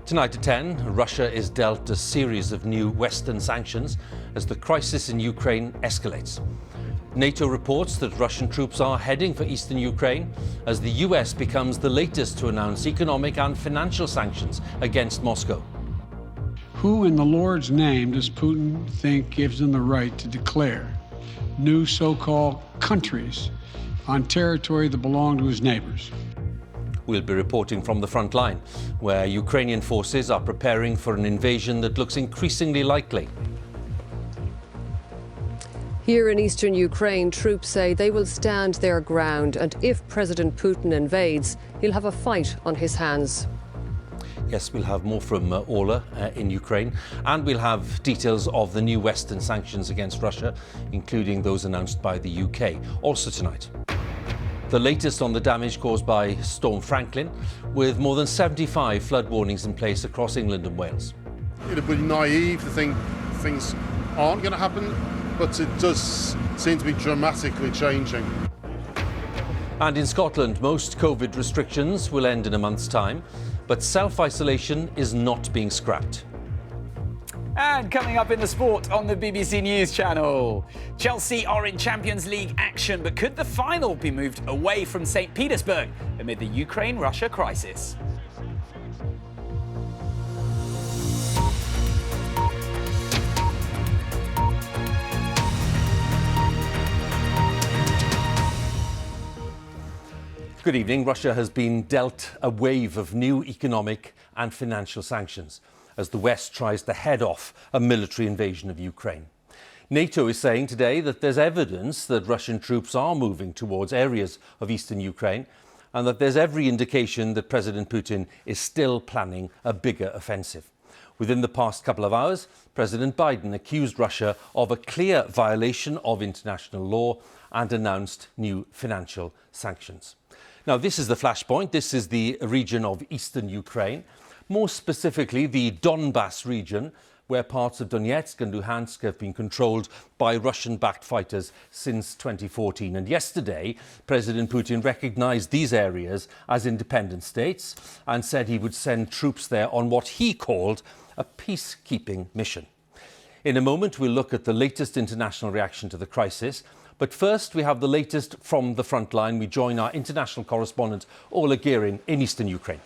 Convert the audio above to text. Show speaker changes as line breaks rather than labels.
Tonight at 10, Russia is dealt a series of new Western sanctions as the crisis in Ukraine escalates. NATO reports that Russian troops are heading for eastern Ukraine as the US becomes the latest to announce economic and financial sanctions against Moscow.
Who in the Lord's name does Putin think gives him the right to declare new so-called countries on territory that belong to his neighbors?
We'll be reporting from the front line, where Ukrainian forces are preparing for an invasion that looks increasingly likely.
Here in eastern Ukraine, troops say they will stand their ground, and if President Putin invades, he'll have a fight on his hands.
Yes, we'll have more from Ola in Ukraine, and we'll have details of the new Western sanctions against Russia, including those announced by the UK, also tonight. The latest on the damage caused by Storm Franklin, with more than 75 flood warnings in place across England and Wales.
It'd be naive to think things aren't going to happen, but it does seem to be dramatically changing.
And in Scotland, most COVID restrictions will end in a month's time, but self-isolation is not being scrapped.
And coming up in the sport on the BBC News Channel. Chelsea are in Champions League action, but could the final be moved away from St. Petersburg amid the Ukraine-Russia crisis?
Good evening. Russia has been dealt a wave of new economic and financial sanctions as the West tries to head off a military invasion of Ukraine. NATO is saying today that there's evidence that Russian troops are moving towards areas of eastern Ukraine and that there's every indication that President Putin is still planning a bigger offensive. Within the past couple of hours, President Biden accused Russia of a clear violation of international law and announced new financial sanctions. Now, this is the flashpoint. This is the region of eastern Ukraine, more specifically the Donbas region, where parts of Donetsk and Luhansk have been controlled by Russian-backed fighters since 2014. And yesterday, President Putin recognized these areas as independent states and said he would send troops there on what he called a peacekeeping mission. In a moment, we'll look at the latest international reaction to the crisis. But first, we have the latest from the front line. We join our international correspondent, Ola Gearin, in eastern Ukraine.